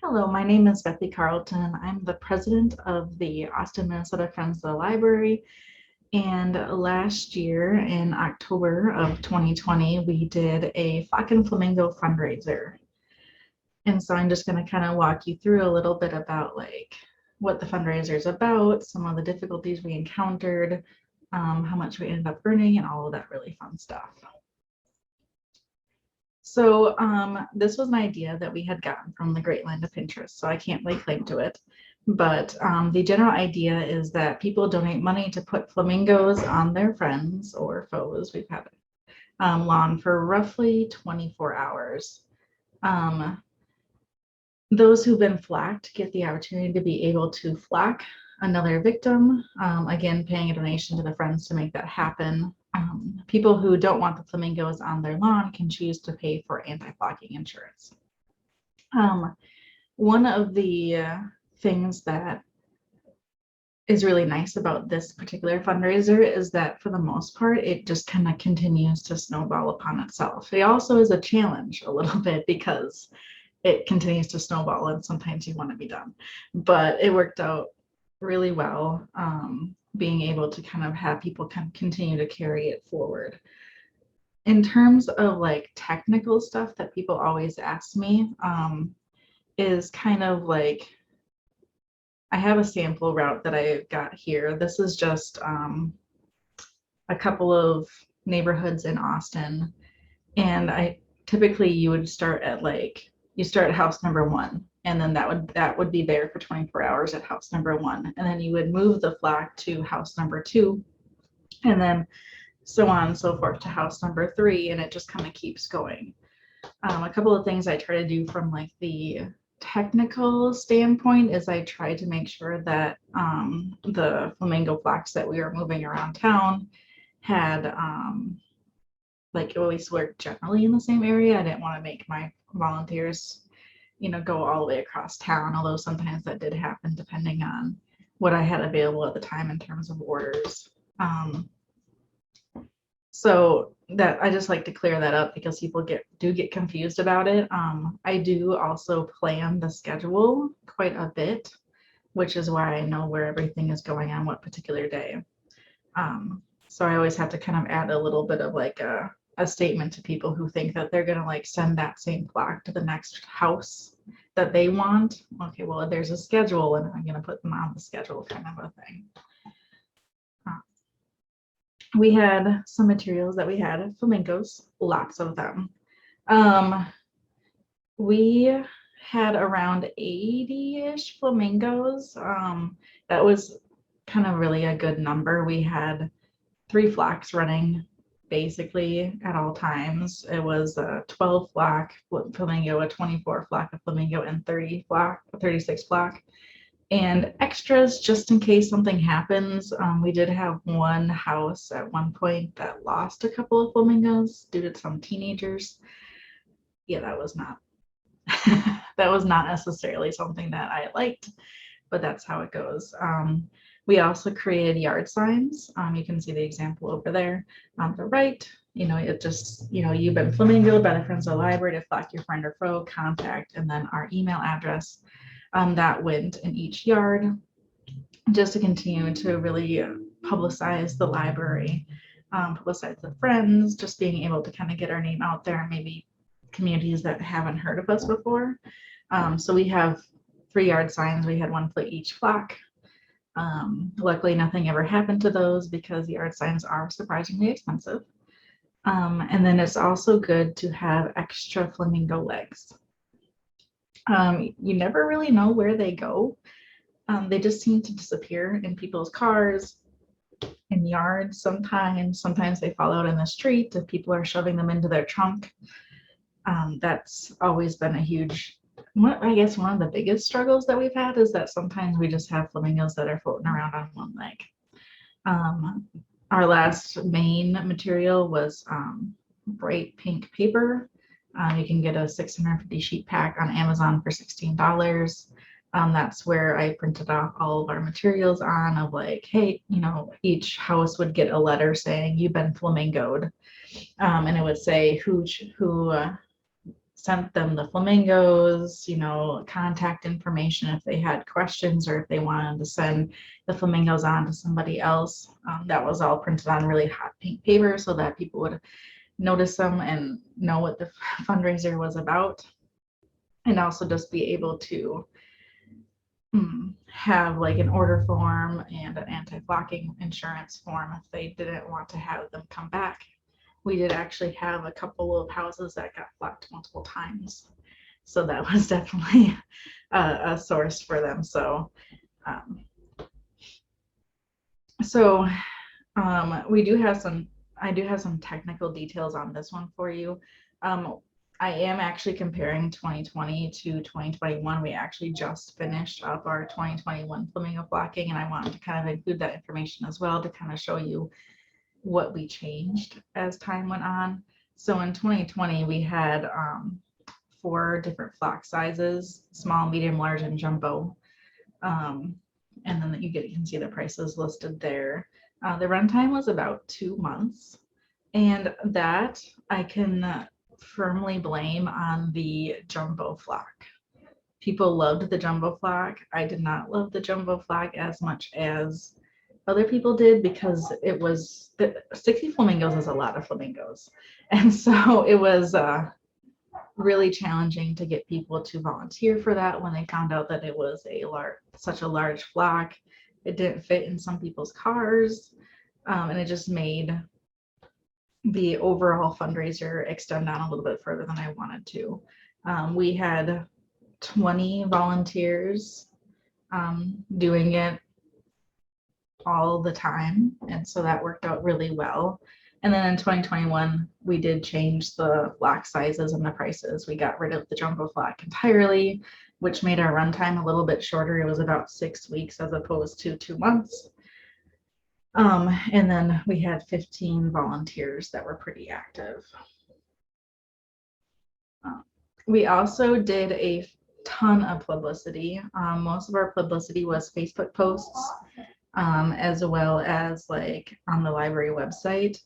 Hello, my name is Betsy Carlton. I'm the president of the Austin, Minnesota Friends of the Library. And last year in October of 2020, we did a Flockin Flamingo fundraiser. And so I'm just going to kind of walk you through a little bit about what the fundraiser is about, some of the difficulties we encountered, how much we ended up earning, and all of that really fun stuff. So this was an idea that we had gotten from the great land of Pinterest, so I can't lay claim to it. But the general idea is that people donate money to put flamingos on their friends or foes. We've had lawn for roughly 24 hours. Those who've been flocked get the opportunity to be able to flock another victim, again, paying a donation to the friends to make that happen. People who don't want the flamingos on their lawn can choose to pay for anti-flocking insurance. One of the things that is really nice about this particular fundraiser is that for the most part, it just kind of continues to snowball upon itself. It also is a challenge a little bit because it continues to snowball and sometimes you want to be done, but it worked out really well, being able to kind of have people continue to carry it forward. In terms of like technical stuff that people always ask me, is kind of like, I have a sample route that I got here. This is just a couple of neighborhoods in Austin. And typically you would start at you start at house number 1, and then that would be there for 24 hours at house number 1. And then you would move the flock to house number 2, and then so on and so forth to house number 3, and it just kind of keeps going. A couple of things I try to do from like the technical standpoint is I try to make sure that the flamingo flocks that we were moving around town had like always worked generally in the same area. I didn't want to make my volunteers, go all the way across town, although sometimes that did happen depending on what I had available at the time in terms of orders. So that I just like to clear that up because people do get confused about it. I do also plan the schedule quite a bit, which is why I know where everything is going on what particular day. So I always have to kind of add a little bit of like a statement to people who think that they're going to like send that same flock to the next house that they want. Okay, well, there's a schedule and I'm going to put them on the schedule, kind of a thing. We had some materials that we had flamingos, lots of them. We had around 80-ish flamingos. That was kind of really a good number. We had 3 flocks running basically at all times. It was a 12 flock flamingo, a 24 flock of flamingo, and 36 flock. And extras just in case something happens. We did have one house at one point that lost a couple of flamingos due to some teenagers. Yeah, that was not that was not necessarily something that I liked, but that's how it goes. We also created yard signs. You can see the example over there on the right. It just, you've been flamingoed by the Friends of the Library to flock your friend or foe, contact, and then our email address that went in each yard, just to continue to really publicize the library, publicize the friends, just being able to kind of get our name out there, maybe communities that haven't heard of us before. So we have 3 yard signs. We had one for each flock. Luckily, nothing ever happened to those because the yard signs are surprisingly expensive. And then it's also good to have extra flamingo legs. You never really know where they go. They just seem to disappear in people's cars, in yards sometimes. Sometimes they fall out in the street if people are shoving them into their trunk. That's always been a huge, I guess one of the biggest struggles that we've had is that sometimes we just have flamingos that are floating around on one leg. Our last main material was bright pink paper. You can get a 650 sheet pack on Amazon for $16. That's where I printed off all of our materials on of like, hey, each house would get a letter saying you've been flamingoed. And it would say who sent them the flamingos, contact information if they had questions or if they wanted to send the flamingos on to somebody else. That was all printed on really hot pink paper so that people would notice them and know what the fundraiser was about. And also just be able to have like an order form and an anti-flocking insurance form if they didn't want to have them come back. We did actually have a couple of houses that got flocked multiple times. So that was definitely a source for them. We do have I do have some technical details on this one for you. I am actually comparing 2020 to 2021. We actually just finished up our 2021 flamingo flocking, and I wanted to kind of include that information as well to kind of show you what we changed as time went on. So in 2020, we had 4 different flock sizes: small, medium, large, and jumbo. And then you can see the prices listed there. The runtime was about 2 months, and that I can firmly blame on the jumbo flock. People loved the jumbo flock. I did not love the jumbo flock as much as other people did because it was 60 flamingos is a lot of flamingos, and so it was really challenging to get people to volunteer for that when they found out that it was such a large flock. It didn't fit in some people's cars, and it just made the overall fundraiser extend on a little bit further than I wanted to. We had 20 volunteers doing it all the time, and so that worked out really well. And then in 2021, we did change the flock sizes and the prices. We got rid of the jumbo flock entirely, which made our runtime a little bit shorter. It was about 6 weeks as opposed to 2 months. And then we had 15 volunteers that were pretty active. We also did a ton of publicity. Most of our publicity was Facebook posts, as well as like on the library website.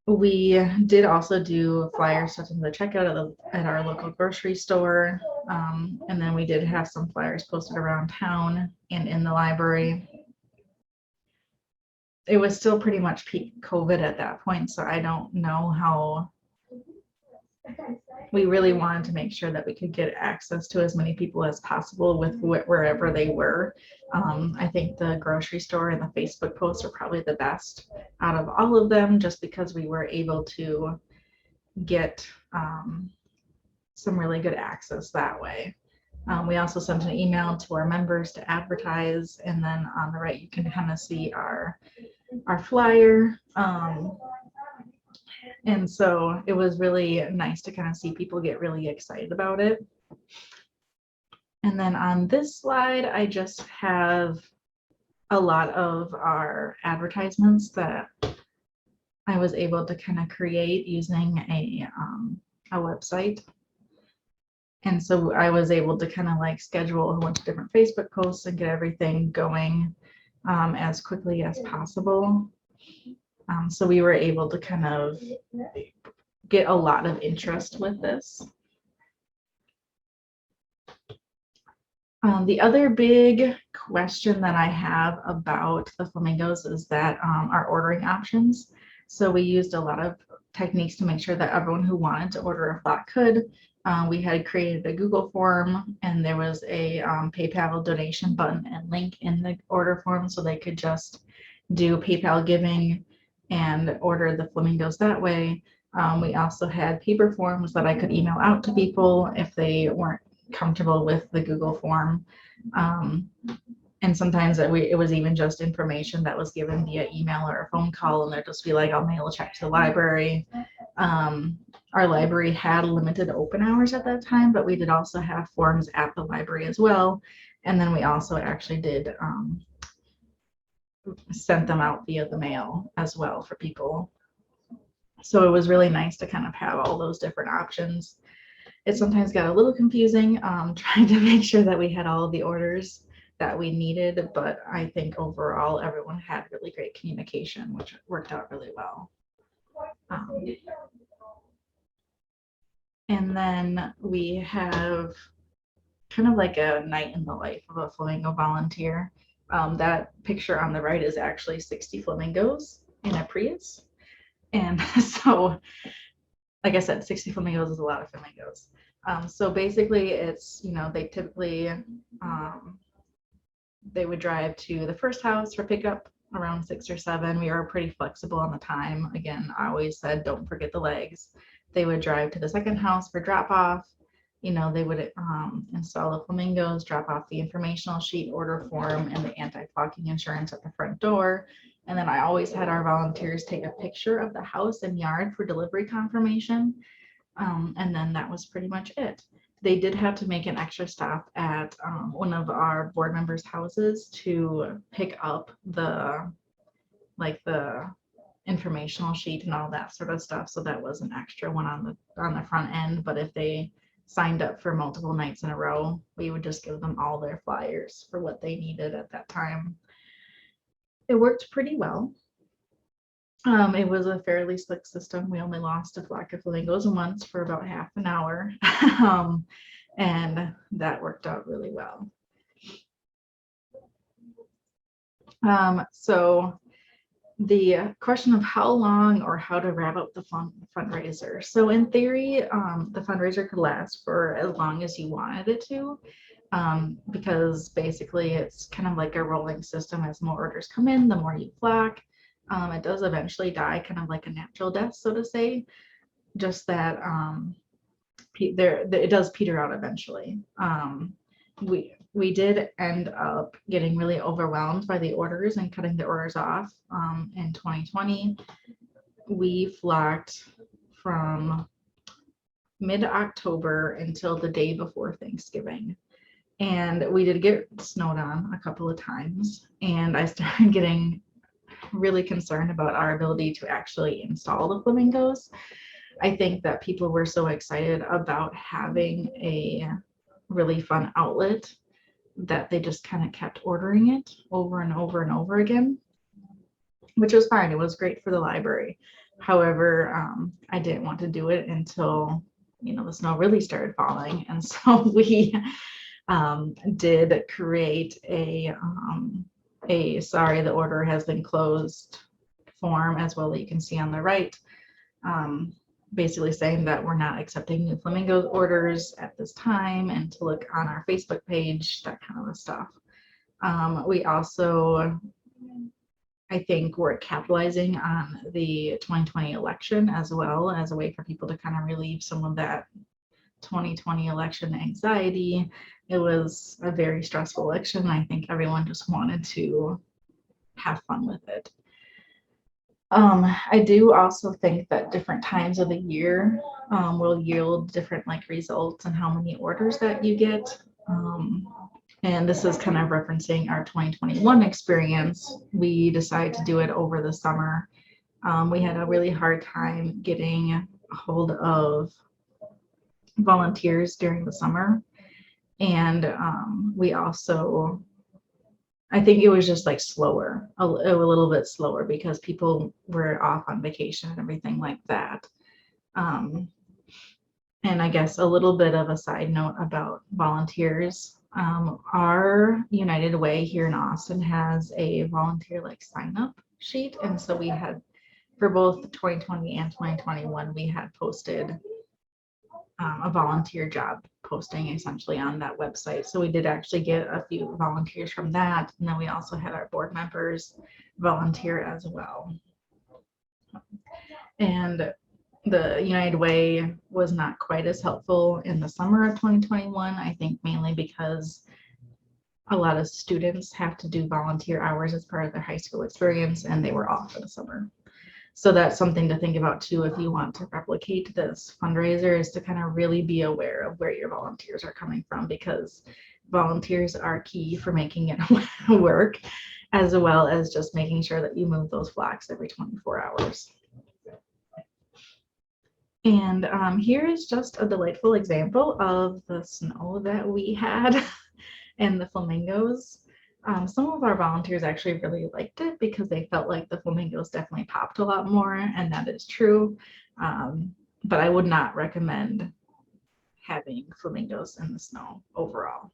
We did also do flyers such as the checkout at our local grocery store. And then we did have some flyers posted around town and in the library. It was still pretty much peak COVID at that point, so I don't know how. We really wanted to make sure that we could get access to as many people as possible with wherever they were. I think the grocery store and the Facebook posts are probably the best out of all of them, just because we were able to get some really good access that way. We also sent an email to our members to advertise, and then on the right you can kind of see our flyer. And so it was really nice to kind of see people get really excited about it. And then on this slide, I just have a lot of our advertisements that I was able to kind of create using a website. And so I was able to kind of like schedule a bunch of different Facebook posts and get everything going as quickly as possible. So we were able to kind of get a lot of interest with this. The other big question that I have about the flamingos is that our ordering options. So we used a lot of techniques to make sure that everyone who wanted to order a flock could. We had created a Google form, and there was a PayPal donation button and link in the order form, so they could just do PayPal giving and order the flamingos that way. We also had paper forms that I could email out to people if they weren't comfortable with the Google form. And sometimes it was even just information that was given via email or a phone call, and they'd just be like, I'll mail a check to the library. Our library had limited open hours at that time, but we did also have forms at the library as well. And then we also actually did sent them out via the mail as well for people. So it was really nice to kind of have all those different options. It sometimes got a little confusing trying to make sure that we had all of the orders that we needed, but I think overall everyone had really great communication, which worked out really well. And then we have kind of like a night in the life of a flamingo volunteer. That picture on the right is actually 60 flamingos in a Prius. And so, like I said, 60 flamingos is a lot of flamingos. So basically it's, they typically, they would drive to the first house for pickup around 6 or 7. We were pretty flexible on the time. Again, I always said, don't forget the legs. They would drive to the second house for drop off. They would install the flamingos, drop off the informational sheet, order form, and the anti-flocking insurance at the front door. And then I always had our volunteers take a picture of the house and yard for delivery confirmation. And then that was pretty much it. They did have to make an extra stop at one of our board members' houses to pick up the informational sheet and all that sort of stuff. So that was an extra one on the front end. But if they signed up for multiple nights in a row, we would just give them all their flyers for what they needed at that time. It worked pretty well. It was a fairly slick system. We only lost a flock of flamingos once for about half an hour, and that worked out really well. So the question of how long or how to wrap up the fundraiser. So in theory, the fundraiser could last for as long as you wanted it to, because basically it's kind of like a rolling system. As more orders come in, the more you flock. It does eventually die, kind of like a natural death, so to say, just that it does peter out eventually. We did end up getting really overwhelmed by the orders and cutting the orders off. In 2020, we flocked from mid-October until the day before Thanksgiving. And we did get snowed on a couple of times, and I started getting really concerned about our ability to actually install the flamingos. I think that people were so excited about having a really fun outlet that they just kind of kept ordering it over and over and over again, which was fine. It was great for the library. However, I didn't want to do it until, the snow really started falling. And so we did create a sorry, the order has been closed form as well that you can see on the right, basically saying that we're not accepting new flamingo orders at this time and to look on our Facebook page, that kind of stuff. We also, I think we're capitalizing on the 2020 election as well as a way for people to kind of relieve some of that 2020 election anxiety. It was a very stressful election. I think everyone just wanted to have fun with it. I do also think that different times of the year will yield different results and how many orders that you get. And this is kind of referencing our 2021 experience. We decided to do it over the summer. We had a really hard time getting a hold of volunteers during the summer. And we also, I think it was just slower, a little bit slower because people were off on vacation and everything like that. And I guess a little bit of a side note about volunteers. Our United Way here in Austin has a volunteer sign up sheet. And so we had, for both 2020 and 2021, we had posted a volunteer job posting essentially on that website. So we did actually get a few volunteers from that. And then we also had our board members volunteer as well. And the United Way was not quite as helpful in the summer of 2021, I think mainly because a lot of students have to do volunteer hours as part of their high school experience, and they were off for the summer. So that's something to think about too if you want to replicate this fundraiser, is to kind of really be aware of where your volunteers are coming from, because volunteers are key for making it work, as well as just making sure that you move those flocks every 24 hours. And here is just a delightful example of the snow that we had and the flamingos. Some of our volunteers actually really liked it because they felt like the flamingos definitely popped a lot more, and that is true. But I would not recommend having flamingos in the snow overall.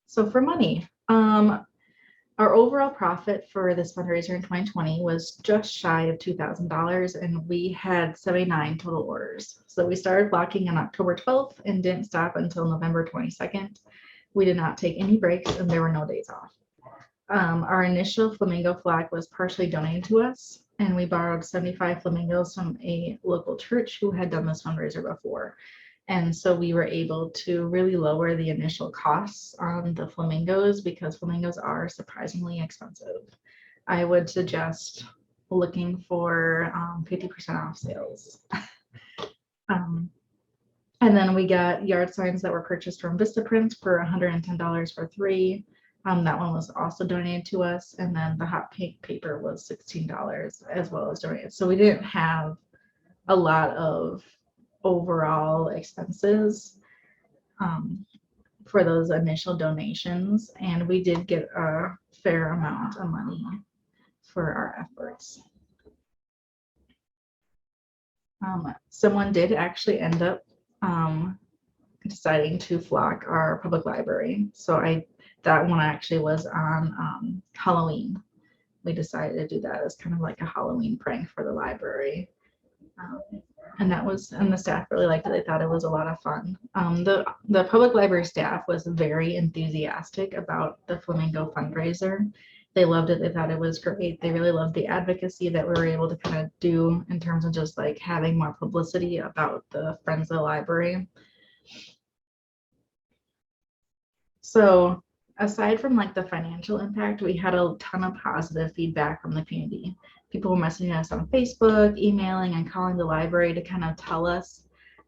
So for money, our overall profit for this fundraiser in 2020 was just shy of $2,000, and we had 79 total orders. So we started flocking on October 12th and didn't stop until November 22nd. We did not take any breaks, and there were no days off. Our initial flamingo flock was partially donated to us, and we borrowed 75 flamingos from a local church who had done this fundraiser before. And so we were able to really lower the initial costs on the flamingos because flamingos are surprisingly expensive. I would suggest looking for 50% off sales. And then we got yard signs that were purchased from Vistaprint for $110 for 3. That one was also donated to us. And then the hot pink paper was $16 as well as donated. So we didn't have a lot of overall expenses for those initial donations, and we did get a fair amount of money for our efforts. Someone did actually end up deciding to flock our public library. So that one actually was on Halloween. We decided to do that as kind of like a Halloween prank for the library. And the staff really liked it. They thought it was a lot of fun. The public library staff was very enthusiastic about the Flamingo fundraiser. They loved it. They thought it was great. They really loved the advocacy that we were able to kind of do in terms of just like having more publicity about the Friends of the Library. So aside from like the financial impact, we had a ton of positive feedback from the community. People were messaging us on Facebook, emailing, and calling the library to kind of tell us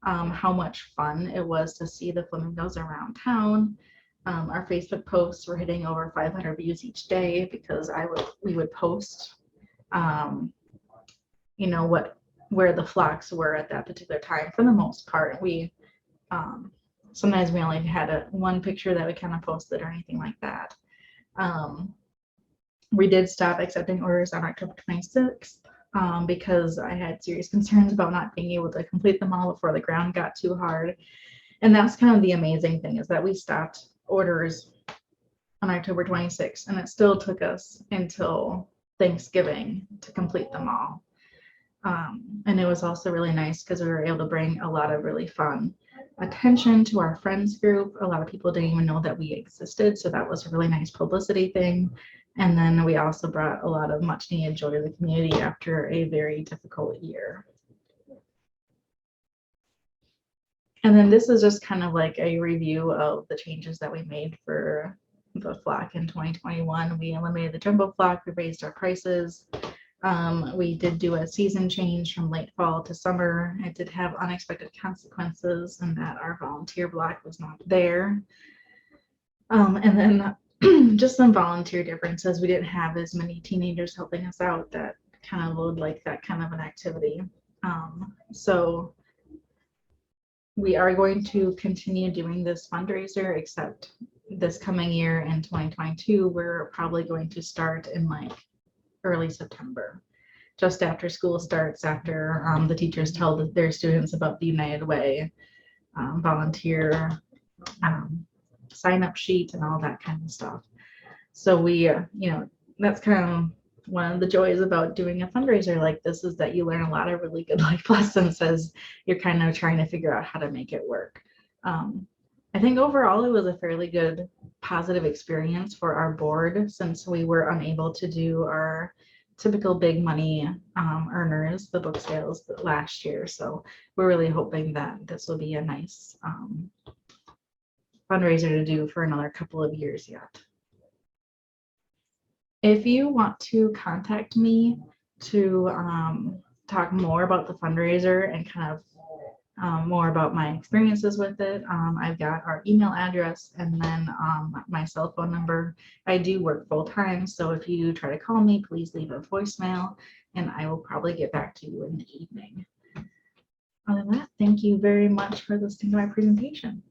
how much fun it was to see the flamingos around town. Our Facebook posts were hitting over 500 views each day because we would post, where the flocks were at that particular time. For the most part, we sometimes we only had one picture that we kind of posted or anything like that. We did stop accepting orders on October 26th because I had serious concerns about not being able to complete them all before the ground got too hard. And that's kind of the amazing thing, is that we stopped orders on October 26th, and it still took us until Thanksgiving to complete them all. And it was also really nice because we were able to bring a lot of really fun attention to our friends group. A lot of people didn't even know that we existed, so that was a really nice publicity thing. And then we also brought a lot of much needed joy to the community after a very difficult year. And then this is just kind of like a review of the changes that we made for the flock in 2021. We eliminated the jumbo flock, we raised our prices. We did do a season change from late fall to summer. It did have unexpected consequences in that our volunteer block was not there. And then just some volunteer differences. We didn't have as many teenagers helping us out that kind of would like that kind of an activity. So we are going to continue doing this fundraiser, except this coming year in 2022, we're probably going to start in like early September, just after school starts, after the teachers tell their students about the United Way volunteer sign-up sheet and all that kind of stuff. So we, that's kind of one of the joys about doing a fundraiser like this, is that you learn a lot of really good life lessons as you're kind of trying to figure out how to make it work. I think overall it was a fairly good positive experience for our board, since we were unable to do our typical big money earners, the book sales last year. So we're really hoping that this will be a nice fundraiser to do for another couple of years yet. If you want to contact me to talk more about the fundraiser and kind of more about my experiences with it, I've got our email address and then my cell phone number. I do work full time, so if you try to call me, please leave a voicemail and I will probably get back to you in the evening. Other than that, thank you very much for listening to my presentation.